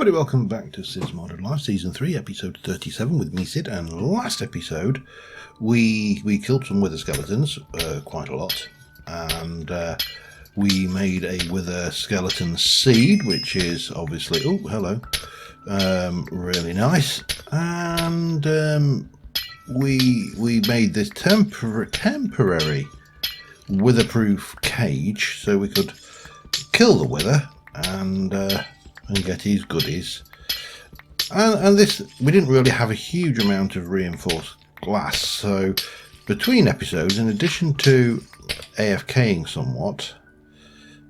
Everybody, welcome back to Cids Modern Life, Season 3, Episode 37 with me, Cid. And last episode, we killed some wither skeletons, quite a lot. And we made a wither skeleton seed, which is obviously, oh, hello, really nice. And we made this temporary witherproof cage, so we could kill the wither and get his goodies. And this, we didn't really have a huge amount of reinforced glass, so between episodes, in addition to AFKing somewhat,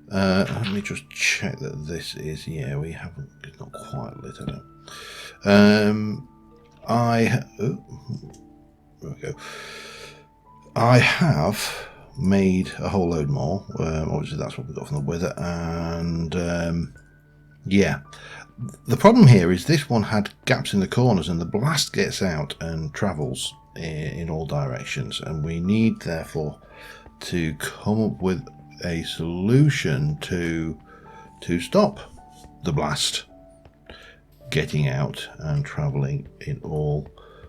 let me just check that this is, yeah, we haven't, it's not quite lit, I don't. There we go. I have made a whole load more. Obviously that's what we got from the wither, and yeah, the problem here is this one had gaps in the corners and the blast gets out and travels in all directions, and we need therefore to come up with a solution to stop the blast getting out and traveling in all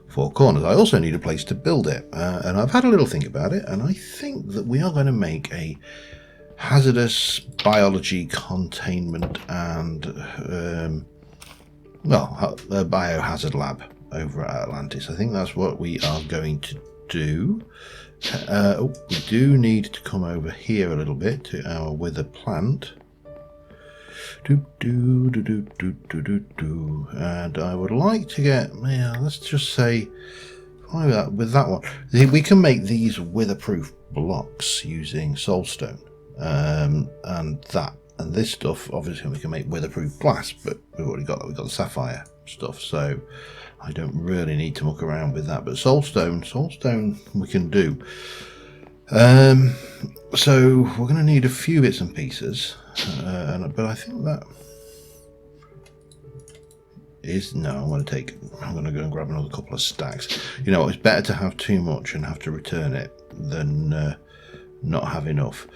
four corners. I also need a place to build it, and I've had a little think about it, and I think that we are going to make a hazardous biology containment and a biohazard lab over at Atlantis. I think that's what we are going to do. We do need to come over here a little bit to our wither plant. And I would like to get, yeah, let's just say with that one, we can make these weatherproof blocks using soulstone. And this stuff, obviously we can make weatherproof glass, but we've already got that. We've got the sapphire stuff, so I don't really need to muck around with that. But soulstone we can do. So we're going to need a few bits and pieces, but I think that is, no, I'm going to go and grab another couple of stacks. You know, it's better to have too much and have to return it than not have enough.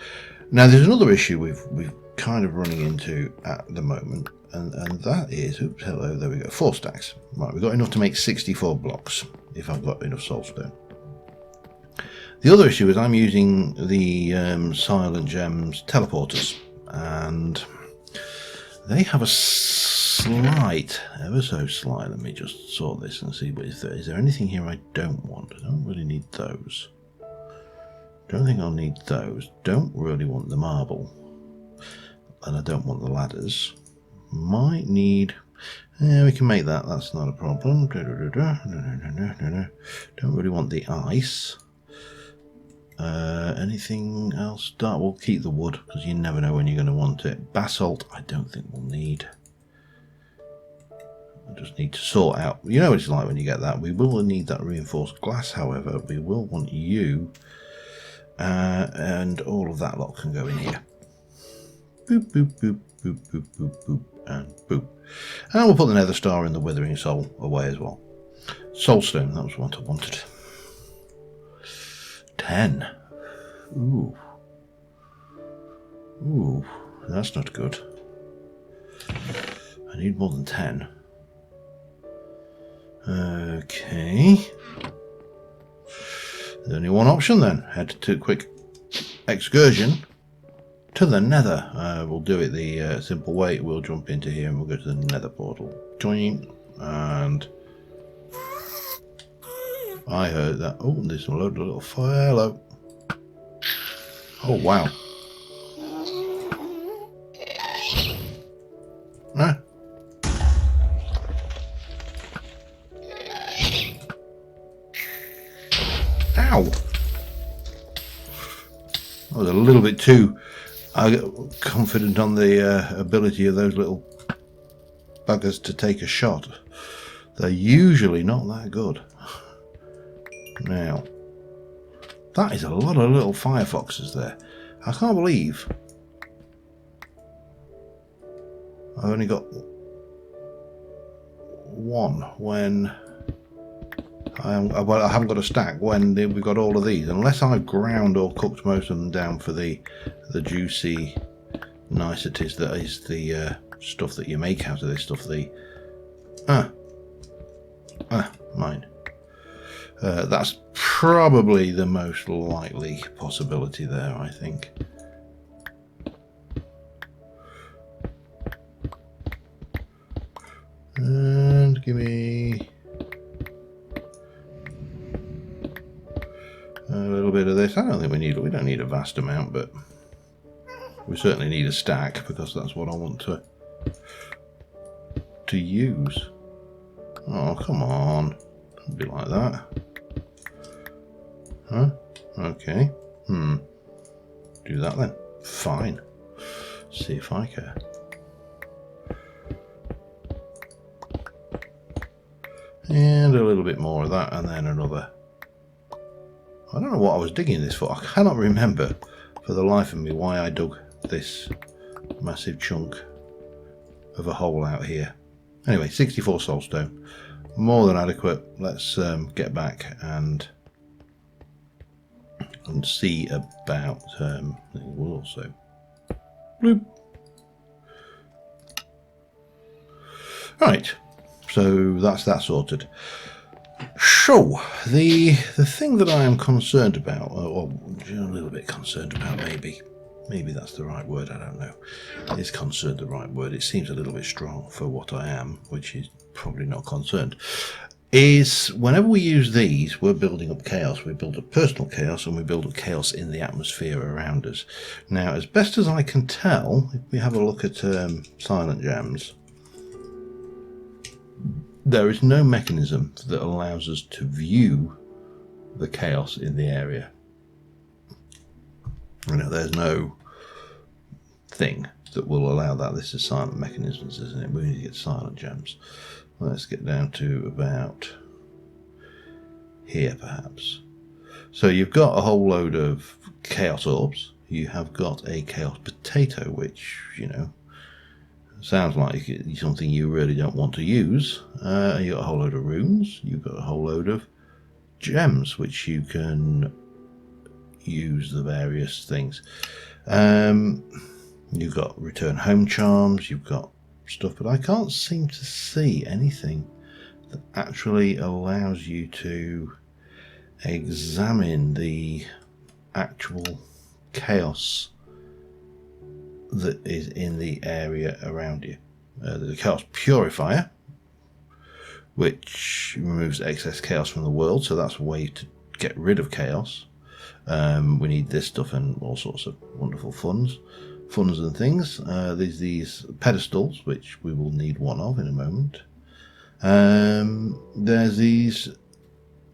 Now there's another issue we've kind of running into at the moment, and that is, oops, hello, there we go, 4 stacks. Right, we've got enough to make 64 blocks if I've got enough soulstone. The other issue is I'm using the Silent Gems teleporters, and they have a slight, ever so slight, let me just sort this and see, but is there anything here I don't want? I don't really need those. Don't think I'll need those. Don't really want the marble, and I don't want the ladders. Might need, yeah, we can make that, that's not a problem. Don't really want the ice. Anything else? We'll keep the wood, because you never know when you're going to want it. Basalt, I don't think we'll need. I just need to sort out, you know what it's like when you get that. We will need that reinforced glass, however. We will want you, and all of that lot can go in here. Boop, boop, boop, boop, boop, boop, boop, and boop. And we'll put the nether star and the withering soul away as well. Soulstone, that was what I wanted. 10. Ooh. Ooh, that's not good. I need more than 10. Okay. There's only one option then. Head to a quick excursion to the nether. We'll do it the simple way. We'll jump into here and we'll go to the nether portal. Join, and I heard that. Oh, there's a load of little fire. Hello. Oh, wow. Huh? Ow! I was a little bit too confident on the ability of those little buggers to take a shot. They're usually not that good. Now, that is a lot of little firefoxes there. I can't believe I've only got one when I haven't got a stack when we've got all of these, unless I've ground or cooked most of them down for the juicy niceties that is the stuff that you make out of this stuff. Mine. That's probably the most likely possibility there, I think. And give me a little bit of this. I don't think we don't need a vast amount, but we certainly need a stack because that's what I want to use. Oh, come on. Don't be like that. Huh? Okay. Do that then. Fine. See if I care. And a little bit more of that, and then another. I don't know what I was digging this for. I cannot remember for the life of me why I dug this massive chunk of a hole out here. Anyway, 64 soulstone. More than adequate. Let's get back and see about we'll also bloop. Right, so that's that sorted. So the thing that I am concerned about, or a little bit concerned about, maybe that's the right word, I don't know. Is concerned the right word? It seems a little bit strong for what I am, which is probably not concerned. Is whenever we use these, we're building up chaos. We build up personal chaos, and we build up chaos in the atmosphere around us. Now, as best as I can tell, if we have a look at silent gems, there is no mechanism that allows us to view the chaos in the area. You know, there's no thing that will allow that. This is silent mechanisms, isn't it? We need to get silent gems. Let's get down to about here, perhaps. So you've got a whole load of chaos orbs. You have got a chaos potato, which, you know, sounds like something you really don't want to use. You've got a whole load of runes. You've got a whole load of gems, which you can use the various things. You've got return home charms. You've got stuff, but I can't seem to see anything that actually allows you to examine the actual chaos that is in the area around you. There's a chaos purifier, which removes excess chaos from the world, so that's a way to get rid of chaos. We need this stuff and all sorts of wonderful funds and things. There's these pedestals, which we will need one of in a moment. There's these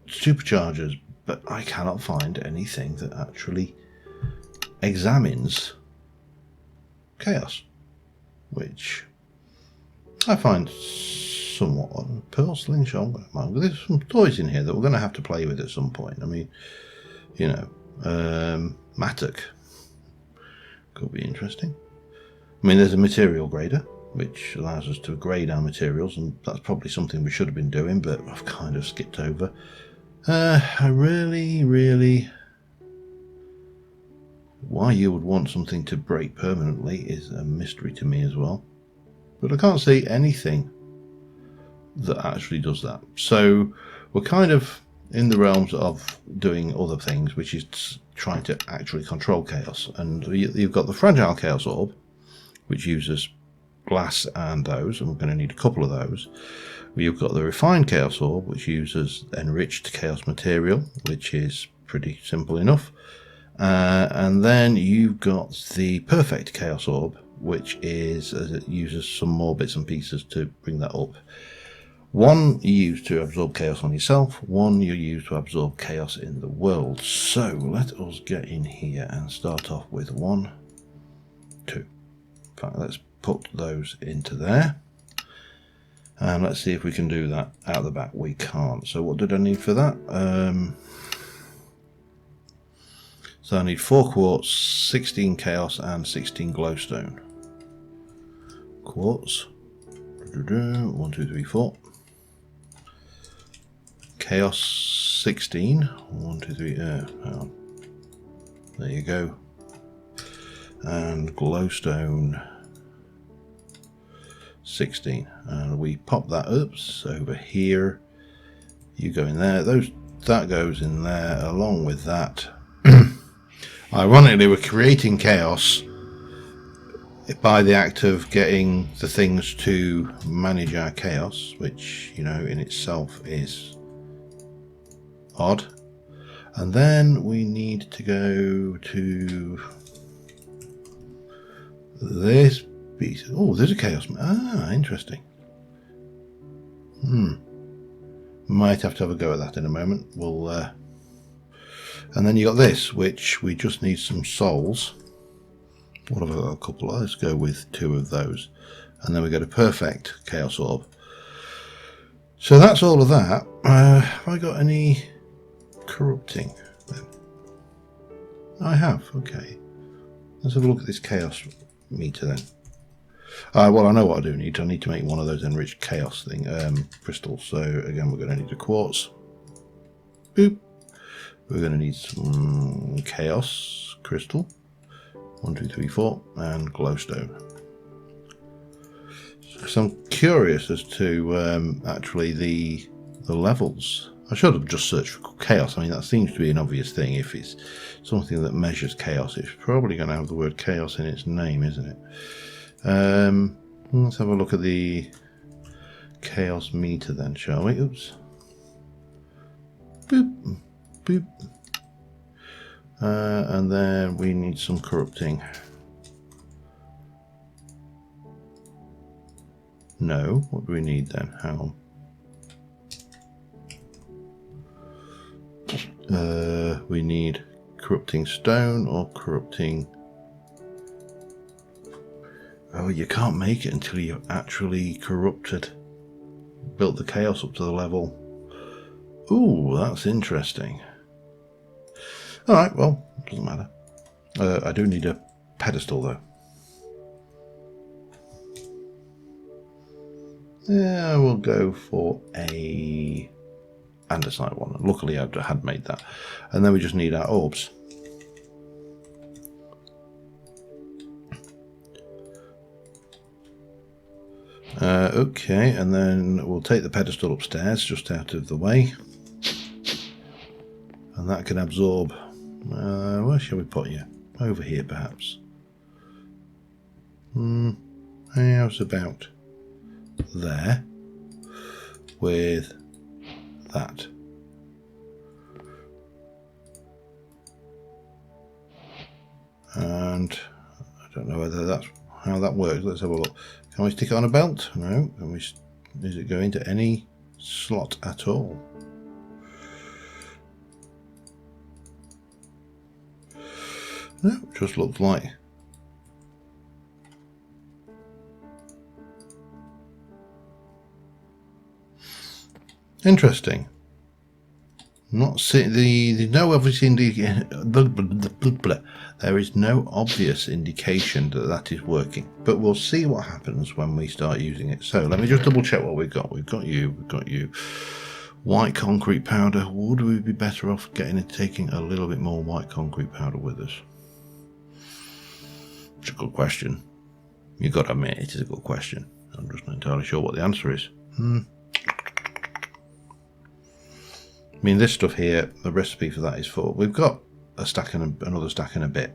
superchargers, but I cannot find anything that actually examines chaos, which I find somewhat odd. Pearl slingshot. There's some toys in here that we're going to have to play with at some point. I mean, you know, Mattock could be interesting. I mean, there's a material grader, which allows us to grade our materials, and that's probably something we should have been doing, but I've kind of skipped over. I really... Why you would want something to break permanently is a mystery to me as well. But I can't see anything that actually does that. So we're kind of in the realms of doing other things, which is trying to actually control chaos. And you've got the fragile chaos orb, which uses glass and those, and we're going to need a couple of those. You've got the refined chaos orb, which uses enriched chaos material, which is pretty simple enough. And then you've got the perfect chaos orb, which is, it uses some more bits and pieces to bring that up. One you use to absorb chaos on yourself, one you use to absorb chaos in the world. So let us get in here and start off with 1, 2. In fact, let's put those into there. And let's see if we can do that out the back. We can't. So what did I need for that? So I need 4 quartz, 16 chaos, and 16 glowstone. Quartz. 1, 2, 3, 4. Chaos 16. 1, 2, 3. Hang on. There you go. And glowstone 16. And we pop that oops over here. You go in there. That goes in there along with that. Ironically, we're creating chaos by the act of getting the things to manage our chaos, which, you know, in itself is odd. And then we need to go to this piece. Oh, there's a chaos. Ah, interesting. Might have to have a go at that in a moment. We'll and then you got this, which we just need some souls. What have I got? A couple. Let's go with 2 of those, and then we get a perfect chaos orb. So that's all of that. Have I got any corrupting then? I have. Okay, let's have a look at this chaos meter then. Well, I know what I do need. I need to make one of those enriched chaos crystals. So again, we're going to need a quartz. Boop. We're going to need some chaos crystal. 1, 2, 3, 4, and glowstone. So I'm curious as to actually the levels. I should have just searched for chaos. I mean, that seems to be an obvious thing. If it's something that measures chaos, it's probably going to have the word chaos in its name, isn't it? Let's have a look at the chaos meter then, shall we? Oops. Boop. Boop. And then we need some corrupting. No, what do we need then? Hang on. We need corrupting stone or corrupting. Oh, you can't make it until you've actually corrupted. Built the chaos up to the level. Ooh, that's interesting. Alright, well, doesn't matter. I do need a pedestal though. Yeah, we'll go for a andesite one. Luckily I had made that. And then we just need our orbs. Okay, and then we'll take the pedestal upstairs, just out of the way. And that can absorb. Where shall we put you? Over here, perhaps. How's about there with that? And I don't know whether that's how that works. Let's have a look. Can we stick it on a belt? No. Can we? Does it go into any slot at all? No, it just looks like. Interesting. Not see the no obvious indication. There is no obvious indication that that is working, but we'll see what happens when we start using it. So let me just double check what we've got. We've got you. White concrete powder. Would we be better off taking a little bit more white concrete powder with us? It's a good question. You've got to admit it is a good question. I'm just not entirely sure what the answer is. I mean, this stuff here, the recipe for that is full. We've got a stack and another stack in a bit.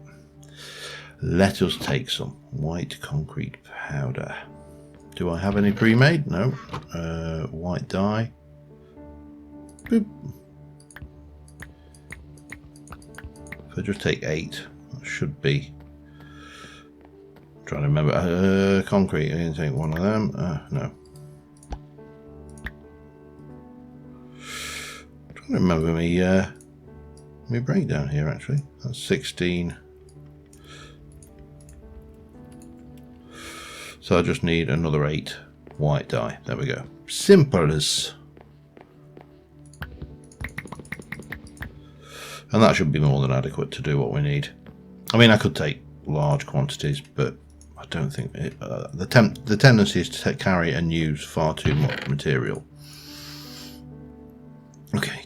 Let us take some white concrete powder. Do I have any pre-made? No. White dye. Boop. If I just take 8, that should be. I'm trying to remember. Concrete. I didn't take one of them. No. I remember me breakdown here actually. That's 16. So I just need another 8 white dye. There we go. Simple as. And that should be more than adequate to do what we need. I mean, I could take large quantities, but I don't think it, the tendency is to carry and use far too much material. Okay,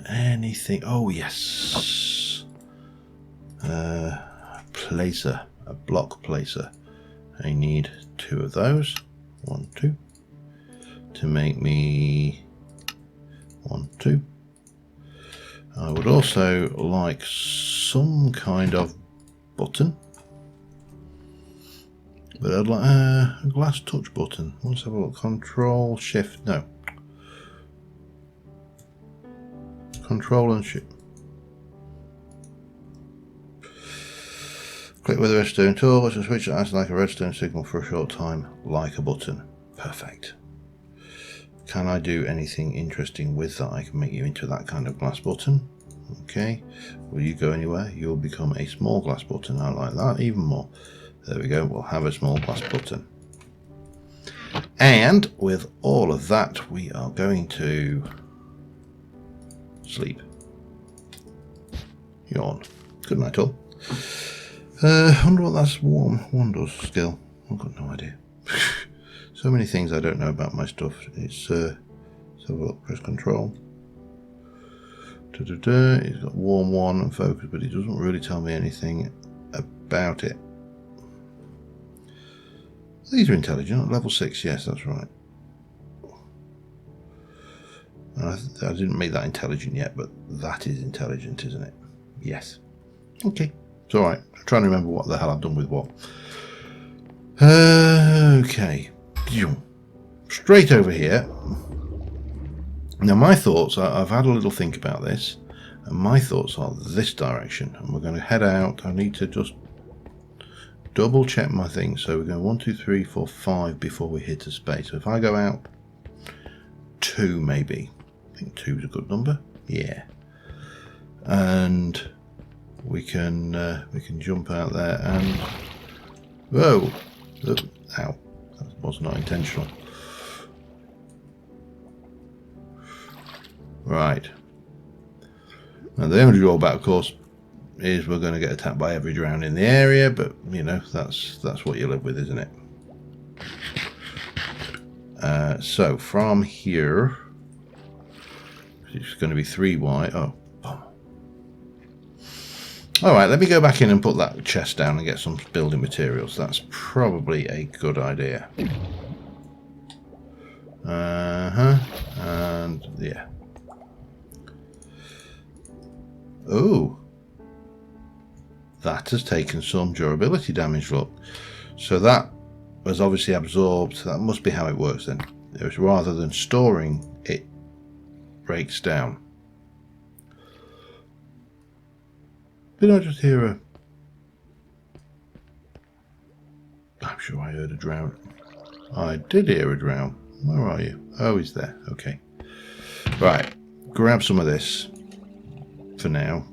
anything? Oh yes, placer, a block placer. I need 2 of those. 1, 2, to make me 1, 2. I would also like some kind of button, but I'd like a glass touch button. Let's have a look. Control, Shift, no. Control and Shift. Click with the redstone tool. It's a switch that acts like a redstone signal for a short time, like a button. Perfect. Can I do anything interesting with that? I can make you into that kind of glass button. Okay. Will you go anywhere? You'll become a small glass button. I like that even more. There we go. We'll have a small glass button. And with all of that, we are going to sleep. Yawn. Good night all. I wonder what that's one does still. I've got no idea. So many things I don't know about my stuff. It's let's have a look. Press Control. It's got warm 1 and focus, but it doesn't really tell me anything about it. These are intelligent. Level 6, yes, that's right. I didn't make that intelligent yet, but that is intelligent, isn't it? Yes. Okay. It's alright. I'm trying to remember what the hell I've done with what. Okay. Straight over here. Now my thoughts, I've had a little think about this, and my thoughts are this direction. And we're going to head out. I need to just double check my thing. So we're going 1, 2, 3, 4, 5 before we hit a space. So if I go out 2 maybe. I think 2 is a good number. Yeah. And we can jump out there and whoa, ow, that was not intentional. Right, now the only drawback of course is we're going to get attacked by every drone in the area, but you know, that's what you live with, isn't it? So from here it's going to be 3 wide. Oh, alright, let me go back in and put that chest down and get some building materials. That's probably a good idea. And yeah. Oh, that has taken some durability damage, look. So that was obviously absorbed. That must be how it works then. It was rather than storing, it breaks down. Did I just hear a... I'm sure I heard a drone. I did hear a drone. Where are you? Oh, he's there. Okay. Right. Grab some of this for now.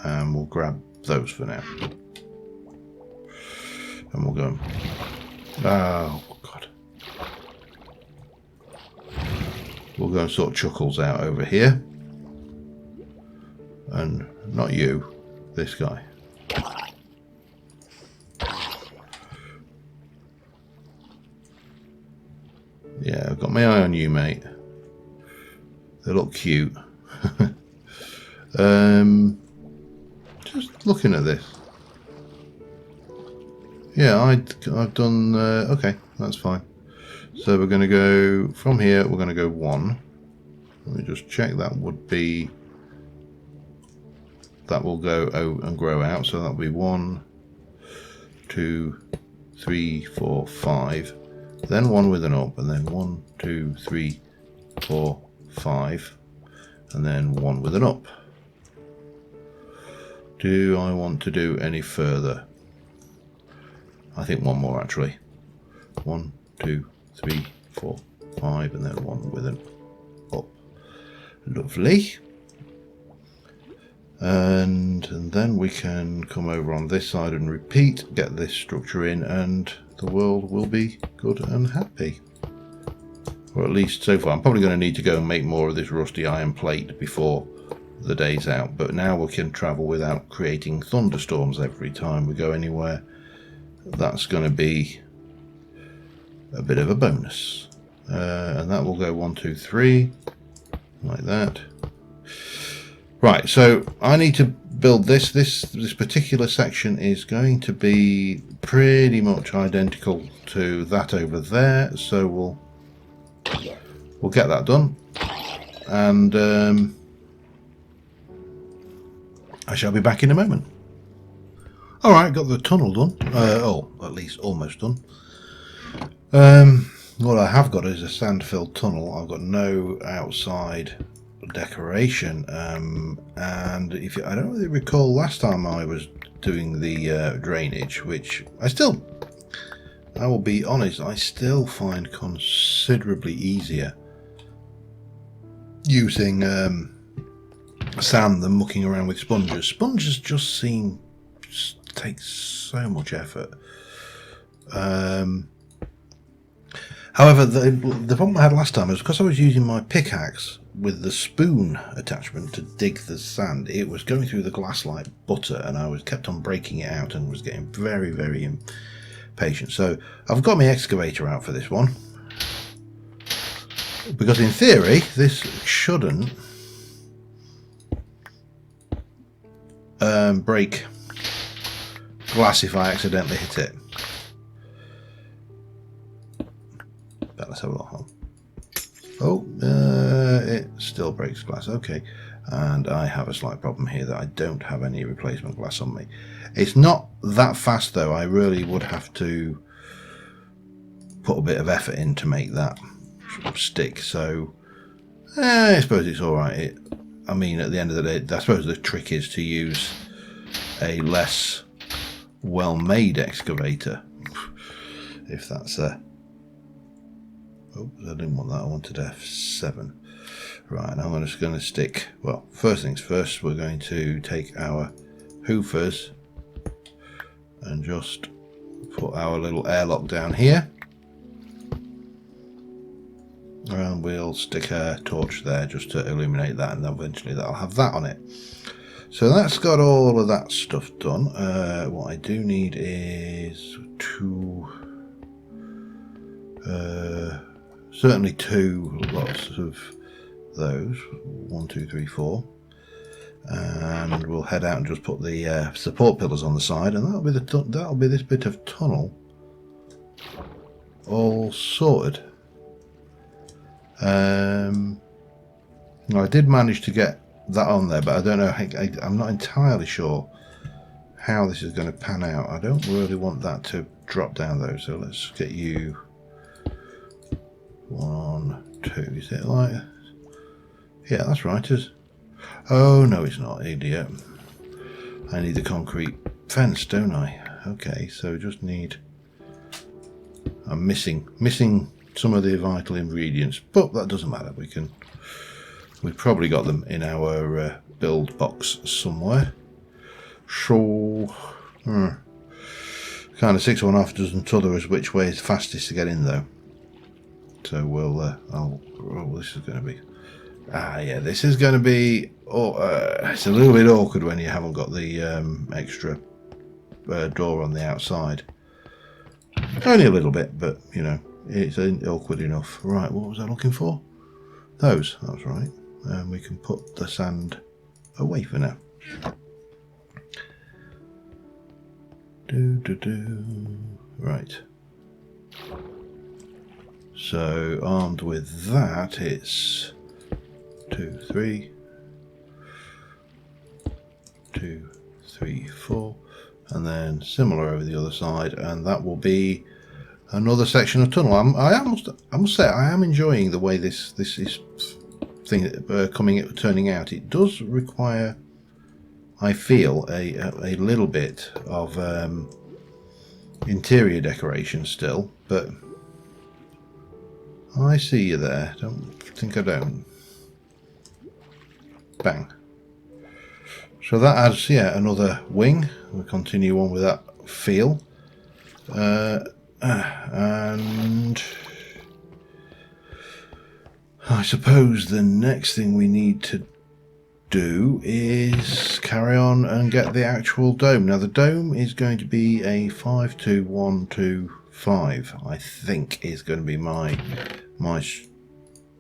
And we'll grab those for now. And we'll go... Oh, God. We'll go and sort Chuckles out over here. And not you. This guy. Yeah, I've got my eye on you, mate. They look cute. Just looking at this. Yeah, I've done... okay, that's fine. So we're going to go... From here, we're going to go 1. Let me just check. That would be... That will go out and grow out. So that'll be 1, 2, 3, 4, 5. Then 1 with an up. And then 1, 2, 3, 4, 5. And then 1 with an up. Do I want to do any further? I think 1 more actually. 1, 2, 3, 4, 5, and then 1 with an up. Lovely. And then we can come over on this side and repeat, get this structure in, and the world will be good and happy. Or at least so far. I'm probably going to need to go and make more of this rusty iron plate before the day's out, but now we can travel without creating thunderstorms every time we go anywhere. That's going to be a bit of a bonus. And that will go 1, 2, 3 like that. Right, so I need to build this. This particular section is going to be pretty much identical to that over there, so we'll get that done, and I shall be back in a moment. Alright, got the tunnel done, oh, at least almost done. What I have got is a sand-filled tunnel. I've got no outside decoration, and if I don't really recall last time I was doing the drainage, which I will be honest, I still find considerably easier using sand than mucking around with sponges. Sponges just seem to take so much effort. However, the problem I had last time was because I was using my pickaxe with the spoon attachment to dig the sand, it was going through the glass like butter, and I was kept on breaking it out and was getting very, very impatient. So I've got my excavator out for this one, because in theory this shouldn't break glass if I accidentally hit it. But let's have a look. Oh, it still breaks glass. Okay, and I have a slight problem here that I don't have any replacement glass on me. It's not that fast though. I really would have to put a bit of effort in to make that stick. So I suppose it's all right. I mean, at the end of the day, I suppose the trick is to use a less well-made excavator, if that's a... Oh, I didn't want that. I wanted F7. Right, now I'm just going to stick... Well, first things first, we're going to take our hoofers and just put our little airlock down here. And we'll stick a torch there just to illuminate that, and then eventually that'll have that on it. So that's got all of that stuff done. What I do need is certainly two lots of those. 1, 2, 3, 4. And we'll head out and just put the support pillars on the side, and that'll be this bit of tunnel all sorted. I did manage to get that on there, but I don't know, I'm not entirely sure how this is going to pan out. I don't really want that to drop down though, so let's get you 1, 2. Is it like... Yeah, that's right. Oh no, it's not, idiot. I need the concrete fence, don't I? Okay, so just need... I'm missing some of the vital ingredients, but that doesn't matter. We've probably got them in our build box somewhere. So kind of 6 or 1/2 dozen t'other as which way is fastest to get in though. So we'll this is going to be this is going to be it's a little bit awkward when you haven't got the extra door on the outside. Only a little bit, but you know, it's awkward enough. Right, what was I looking for? Those, that was right. And we can put the sand away for now. Right. So armed with that, it's 2, 3, 2, 3, 4, and then similar over the other side, and that will be another section of tunnel. I must say I am enjoying the way this is turning out. It does require, I feel, a little bit of interior decoration still, but I see you there. Don't think I don't. Bang. So that adds, yeah, another wing. We'll continue on with that feel. And I suppose the next thing we need to do is carry on and get the actual dome. Now the dome is going to be a 52125, I think is going to be my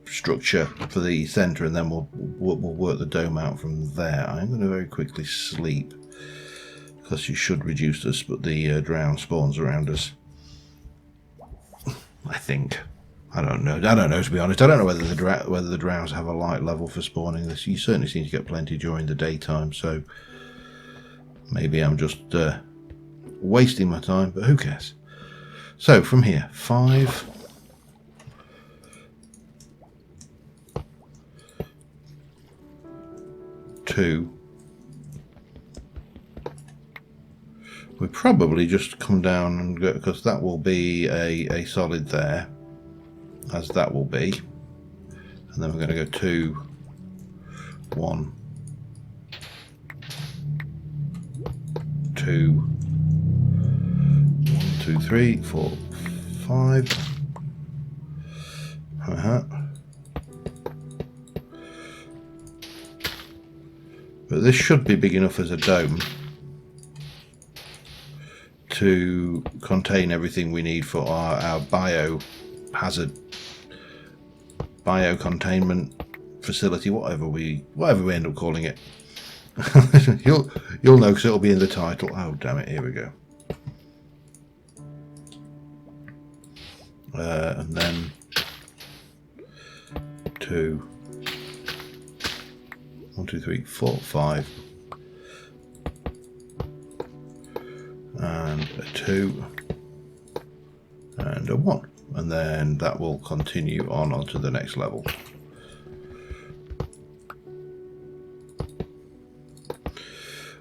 structure for the centre, and then we'll work the dome out from there. I'm going to very quickly sleep, because you should reduce the drown spawns around us. I think. I don't know, to be honest. I don't know whether the drowns have a light level for spawning this. You certainly seem to get plenty during the daytime, so maybe I'm just wasting my time, but who cares? So from here, 5, 2. We probably just come down and go, because that will be a solid there, as that will be, and then we're going to go 2, 1, 2, 1, 2, 3, 4, 5. But this should be big enough as a dome to contain everything we need for our biohazard, containment facility, whatever we end up calling it. you'll know, because it'll be in the title. Oh damn it! Here we go. And then 2, 1, 2, 3, 4, 5, and a 2, and a 1, and then that will continue onto the next level.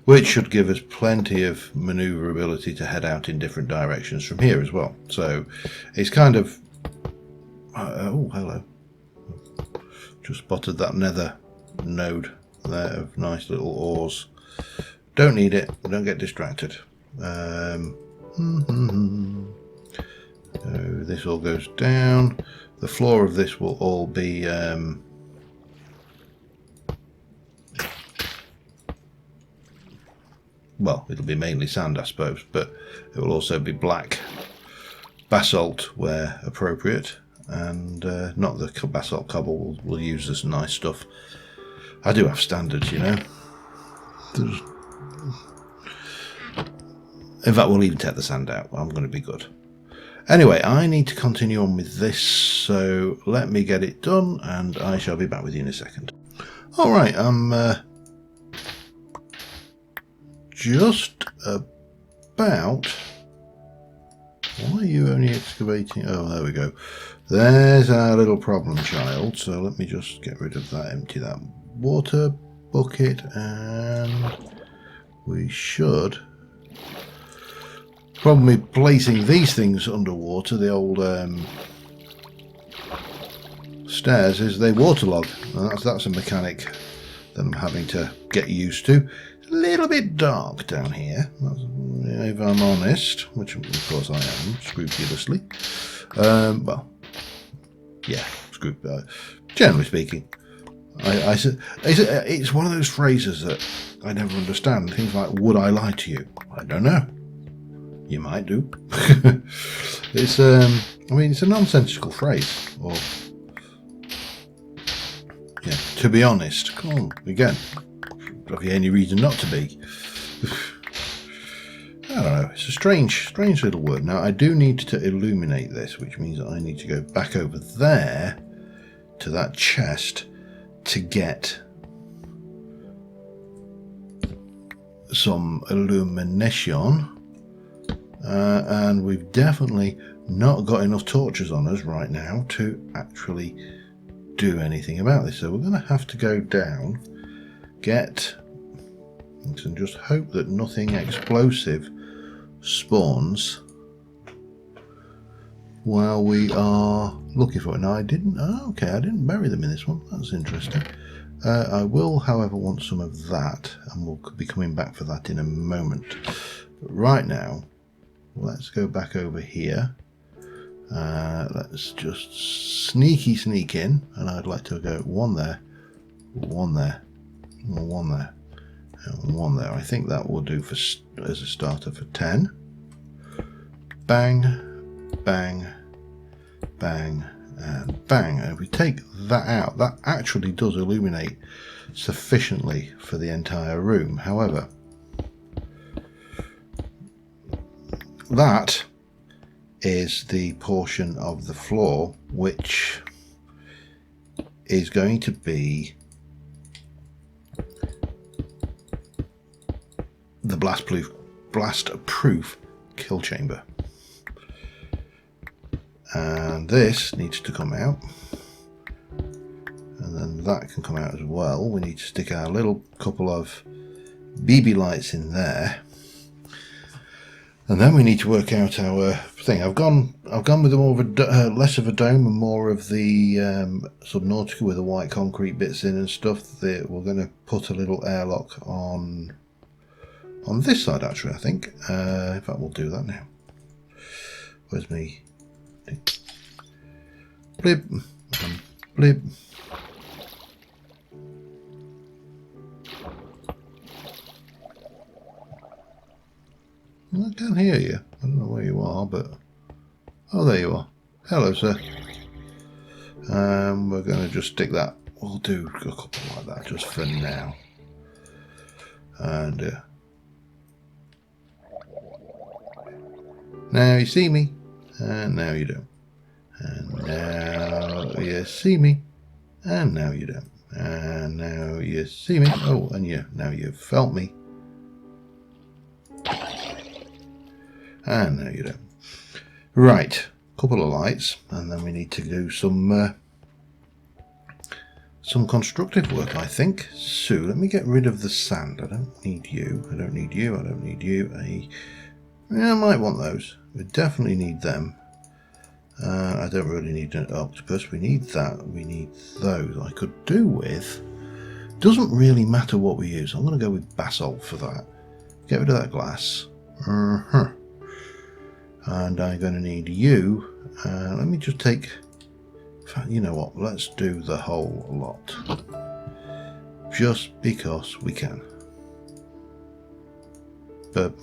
Which should give us plenty of maneuverability to head out in different directions from here as well. So it's kind of... oh, hello. Just spotted that nether node there of nice little ores. Don't need it. Don't get distracted. So this all goes down. The floor of this will all be... well, it'll be mainly sand, I suppose, but it will also be black basalt where appropriate, and not the basalt cobble. We'll use this nice stuff. I do have standards, you know. In fact, we'll even take the sand out. I'm going to be good. Anyway, I need to continue on with this, so let me get it done, and I shall be back with you in a second. All right, I'm just about... Why are you only excavating? Oh, there we go. There's our little problem child. So let me just get rid of that, empty that water bucket, and we should... Problem with placing these things underwater, the old stairs, is they waterlog, and that's a mechanic that I'm having to get used to. It's a little bit dark down here, if I'm honest, which of course I am, scrupulously. Well, yeah, generally speaking. It's one of those phrases that I never understand. Things like, would I lie to you? I don't know. You might do. It's I mean, it's a nonsensical phrase. Or, yeah, to be honest. Come on, again. Have you any reason not to be? I don't know. It's a strange little word. Now I do need to illuminate this, which means that I need to go back over there to that chest to get some illumination. And we've definitely not got enough torches on us right now to actually do anything about this. So we're going to have to go down, get, and just hope that nothing explosive spawns while we are looking for it. Now I didn't bury them in this one. That's interesting. I will, however, want some of that, and we'll be coming back for that in a moment. But right now, let's go back over here. Let's just sneak in, and I'd like to go 1 there, 1 there, 1 there, and 1 there. I think that will do for as a starter for 10. Bang, bang, bang, and bang. And if we take that out, that actually does illuminate sufficiently for the entire room. However, that is the portion of the floor which is going to be the blast-proof kill chamber. And this needs to come out, and then that can come out as well. We need to stick our little couple of BB lights in there, and then we need to work out our thing. I've gone with more of a less of a dome and more of the Subnautica with the white concrete bits in and stuff. That we're going to put a little airlock on this side, actually, I think. In fact, we'll do that now. Where's me? Blib. Blib. I can't hear you. I don't know where you are, but... Oh, there you are. Hello, sir. We're going to just stick that. We'll do a couple like that just for now. And... now you see me, and now you don't. And now you see me, and now you don't. And now you see me. Oh, and now you've felt me. And now you don't. Right, couple of lights, and then we need to do some constructive work, I think. So let me get rid of the sand. I don't need you. I don't need you. I don't need you. I might want those. We definitely need them. I don't really need an octopus. We need that. We need those. I could do with... doesn't really matter what we use. I'm going to go with basalt for that. Get rid of that glass. And I'm going to need you. Let me just take... you know what? Let's do the whole lot. Just because we can. But...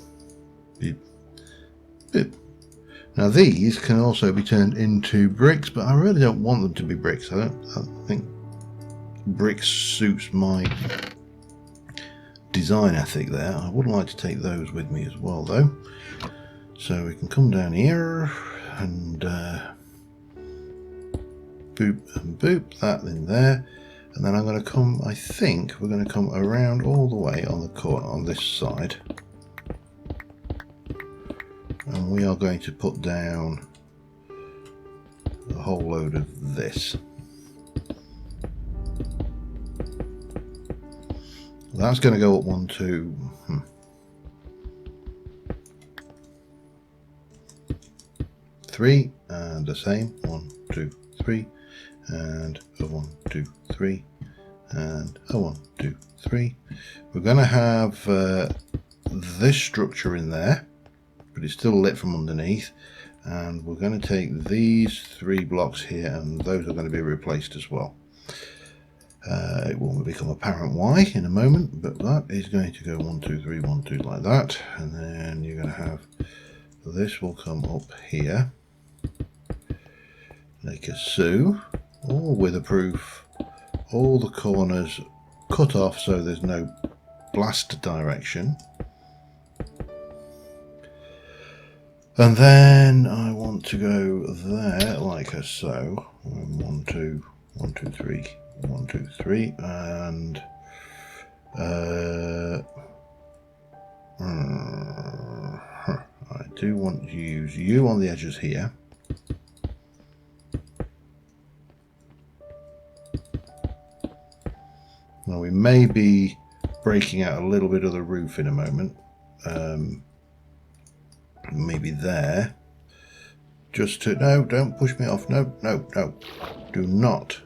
now these can also be turned into bricks, but I really don't want them to be bricks. I think bricks suits my design ethic there. I would like to take those with me as well, though. So we can come down here and boop and boop that in there, and then I'm going to come. I think we're going to come around all the way on the corner on this side. And we are going to put down a whole load of this. That's going to go up 1, 2, 3, and the same 1, 2, 3, and a 1, 2, 3, and a 1, 2, 3. We're going to have this structure in there, but it's still lit from underneath, and we're going to take these 3 blocks here, and those are going to be replaced as well. It will become apparent why in a moment, but that is going to go 1, 2, 3, 1, 2 like that, and then you're going to have this will come up here like a so, all weatherproof, all the corners cut off so there's no blast direction. And then I want to go there like so. 1, 2, 1, 2, 3, 1, 2, 3, and I do want to use you on the edges here. Now we may be breaking out a little bit of the roof in a moment. Maybe there, just to... no, don't push me off. No, no, no, do not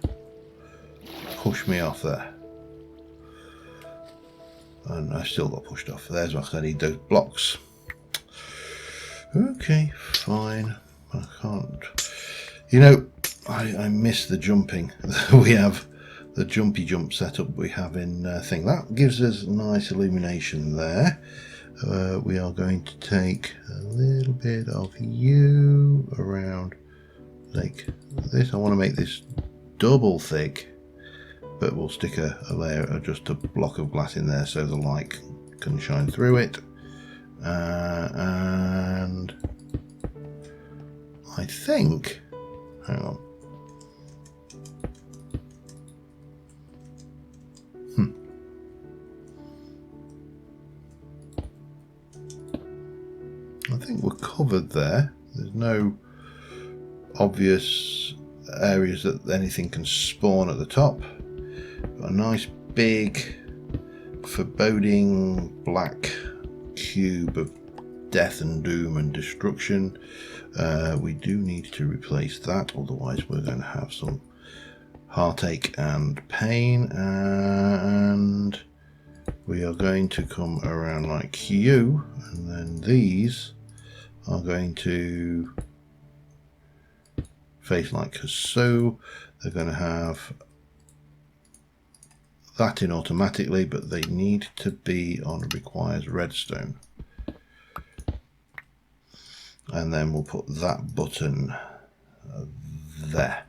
push me off there. And I still got pushed off. There's why I need those blocks. Okay, fine. I can't... you know, I miss the jumping. We have the jumpy jump setup we have in thing. That gives us nice illumination there. We are going to take a little bit of you around like this. I want to make this double thick, but we'll stick a layer of just a block of glass in there so the light can shine through it. And I think, hang on. I think we're covered there. There's no obvious areas that anything can spawn at the top. Got a nice big foreboding black cube of death and doom and destruction. We do need to replace that, otherwise we're going to have some heartache and pain. And we are going to come around like you, and then these are going to face like so. They're going to have that in automatically, but they need to be on requires redstone. And then we'll put that button there.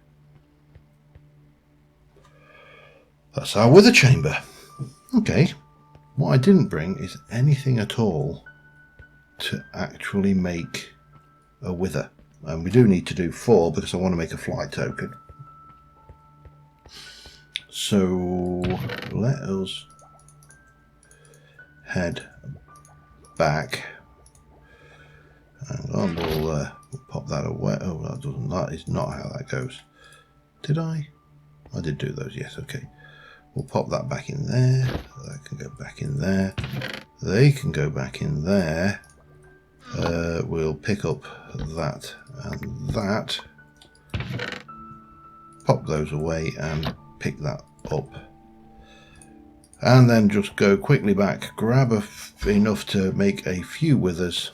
That's our wither chamber. Okay, what I didn't bring is anything at all to actually make a wither. And we do need to do 4 because I want to make a fly token. So let us head back. Hang on, we'll pop that away. Oh, that is not how that goes. Did I? I did do those, yes, okay. We'll pop that back in there. That can go back in there. They can go back in there. We'll pick up that and that. Pop those away and pick that up. And then just go quickly back, grab enough to make a few withers.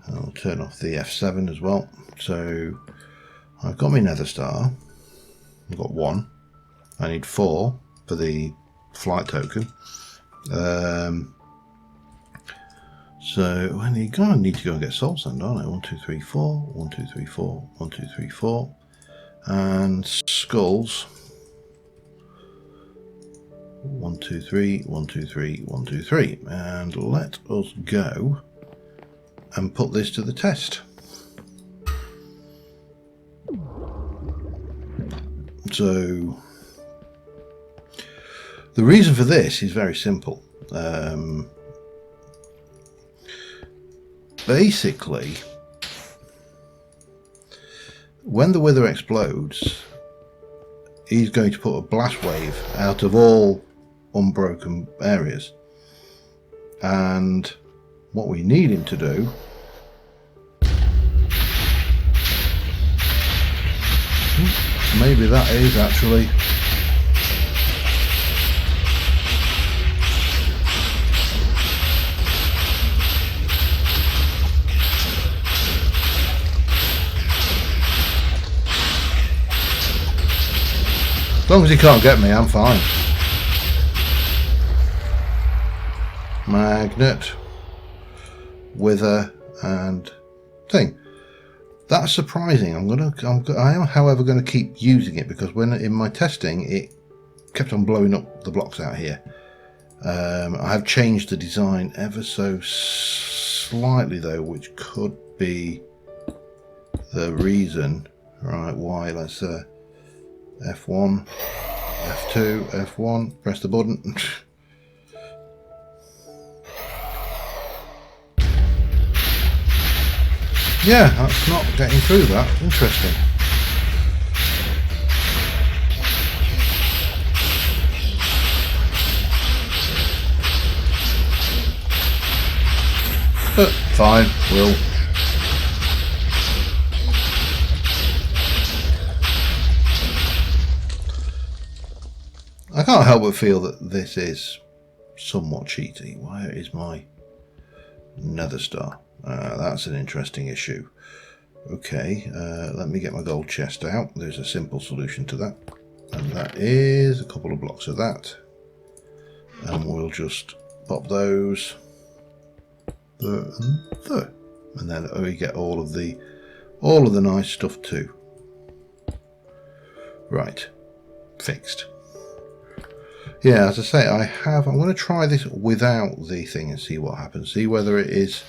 I'll turn off the F7 as well. So I've got my nether star. I've got 1. I need 4 for the flight token. So I need to go and get soul sand, aren't I? 1, 2, 3, 4. 1, 2, 3, 4. 1, 2, 3, 4. And skulls. 1, 2, 3. 1, 2, 3. 1, 2, 3. And let us go and put this to the test. So the reason for this is very simple. Basically, when the wither explodes, he's going to put a blast wave out of all unbroken areas. And what we need him to do maybe that is actually as long as he can't get me, I'm fine. Magnet, wither, and thing. That's surprising. I am, however, going to keep using it because when in my testing, it kept on blowing up the blocks out here. I have changed the design ever so slightly though, which could be the reason. Right? Why? Let's F1, F2, F1. Press the button. Yeah, that's not getting through that. Interesting. But fine, we'll. I can't help but feel that this is somewhat cheaty. Where is my nether star? That's an interesting issue. Okay, let me get my gold chest out. There's a simple solution to that, and that is a couple of blocks of that, and we'll just pop those there and there, and then we get all of the all of the nice stuff too. Right, fixed. Yeah, as I say, I'm going to try this without the thing and see what happens. See whether it is,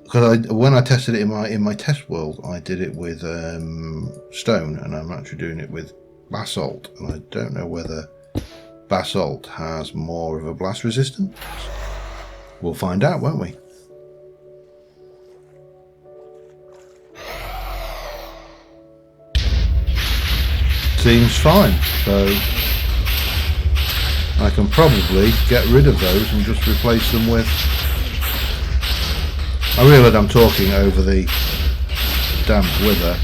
because when I tested it in my test world, I did it with stone, and I'm actually doing it with basalt, and I don't know whether basalt has more of a blast resistance. We'll find out, won't we? Seems fine, so I can probably get rid of those and just replace them with... I realise I'm talking over the damp wither.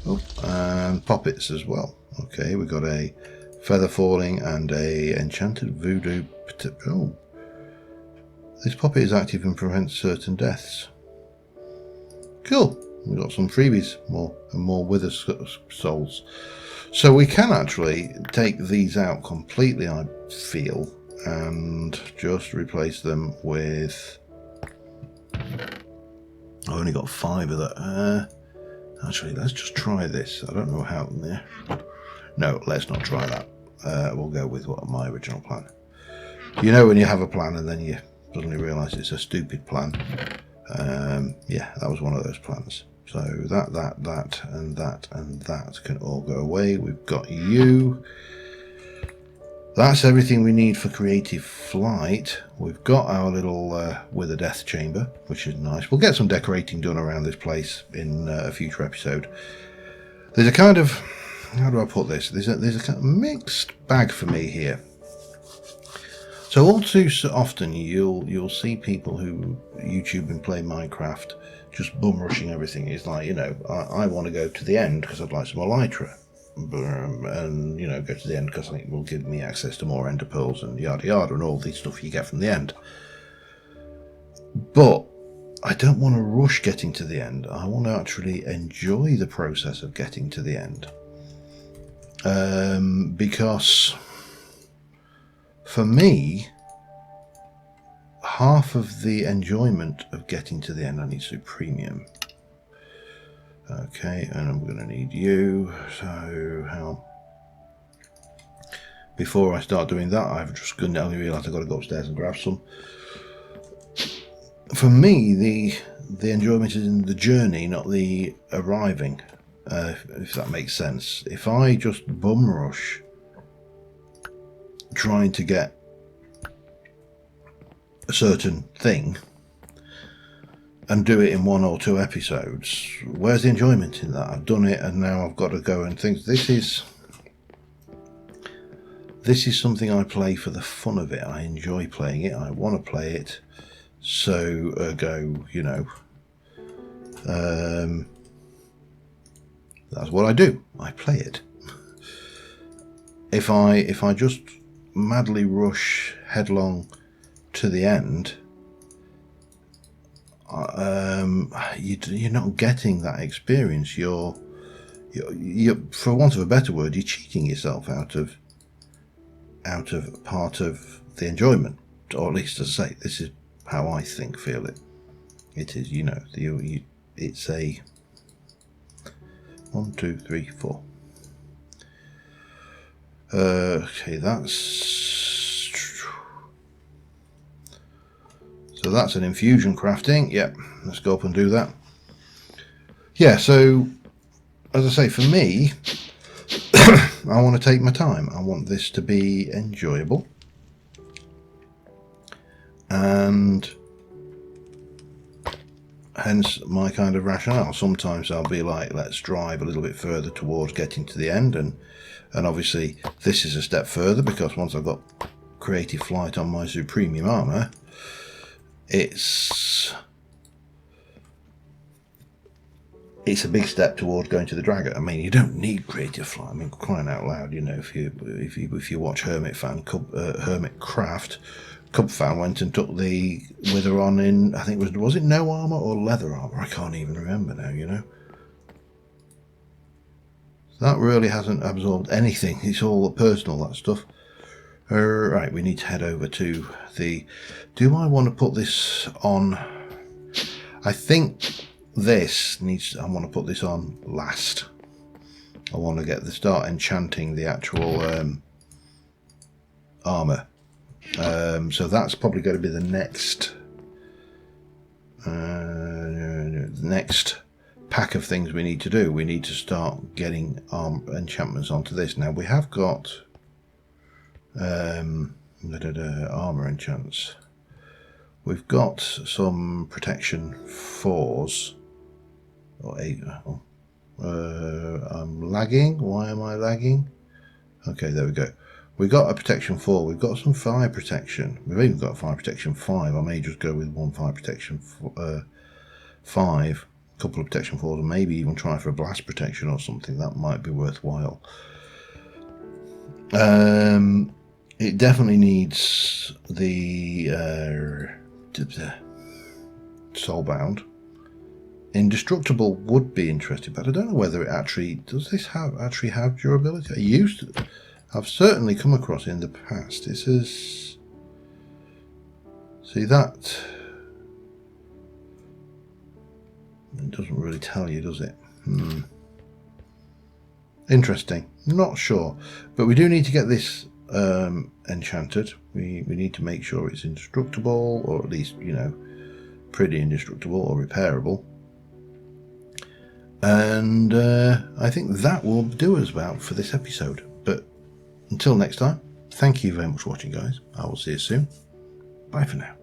Oh, and poppets as well. Okay, we've got a feather falling and a enchanted voodoo. Oh, this poppet is active and prevents certain deaths. Cool. We've got some freebies, more wither souls. So we can actually take these out completely, I feel, and just replace them with... I've only got 5 of that. Actually, let's just try this. I don't know how... No, let's not try that. We'll go with my original plan. You know when you have a plan and then you suddenly realise it's a stupid plan. Yeah, that was one of those plans. So that, and that can all go away. We've got you. That's everything we need for creative flight. We've got our little wither death chamber, which is nice. We'll get some decorating done around this place in a future episode. There's a kind of, how do I put this? There's a kind of mixed bag for me here. So all too often you'll see people who YouTube and play Minecraft just bum rushing everything. It's like, you know, I want to go to the end because I'd like some elytra, and you know, go to the end because I think it will give me access to more ender pearls and yada yada and all these stuff you get from the end. But I don't want to rush getting to the end. I want to actually enjoy the process of getting to the end, because for me, half of the enjoyment of getting to the end, I need premium. Okay, and I'm going to need you. So how? Before I start doing that, I've just going to realise I've got to go upstairs and grab some. For me, the enjoyment is in the journey, not the arriving. If that makes sense. If I just bum rush trying to get a certain thing and do it in 1 or 2 episodes, where's the enjoyment in that? I've done it and now I've got to go and think. This is something I play for the fun of it. I enjoy playing it. I want to play it. So ergo, you know, that's what I do. I play it. If I just madly rush headlong to the end, you're not getting that experience. You're, for want of a better word, you're cheating yourself out of part of the enjoyment. Or at least, as I say, this is how I feel it. It is, you know, it's a 1, 2, 3, 4. Okay, so that's an infusion crafting. Yep, let's go up and do that. Yeah, so as I say, for me, I want to take my time. I want this to be enjoyable, and hence my kind of rationale. Sometimes I'll be like, let's drive a little bit further towards getting to the end, and obviously this is a step further, because once I've got creative flight on my premium armor, it's a big step towards going to the dragon. I mean, you don't need creative flight. I mean, crying out loud, you know, if you watch Hermit Craft, Cub Fan went and took the wither on in, I think was it no armor or leather armor? I can't even remember now, you know. That really hasn't absorbed anything. It's all personal, that stuff. Right, we need to head over to the... Do I want to put this on? I think this needs, I want to put this on last. I want to start enchanting the actual armor. So that's probably going to be the next pack of things we need to do. We need to start getting enchantments onto this. Now we have got armor enchants. We've got some protection 4s or 8. I'm lagging. Why am I lagging? Okay, there we go. We got a protection 4. We've got some fire protection. We've even got fire protection 5. I may just go with one fire protection 5, a couple of protection 4s, and maybe even try for a blast protection or something. That might be worthwhile. It definitely needs the soulbound. Indestructible would be interesting, but I don't know whether it actually does. This actually have durability? I used to. I've certainly come across it in the past. This is, see that, it doesn't really tell you, does it? Interesting. Not sure, but we do need to get this enchanted. We need to make sure it's indestructible, or at least, you know, pretty indestructible or repairable. And I think that will do us about for this episode. But until next time, thank you very much for watching, guys. I will see you soon. Bye for now.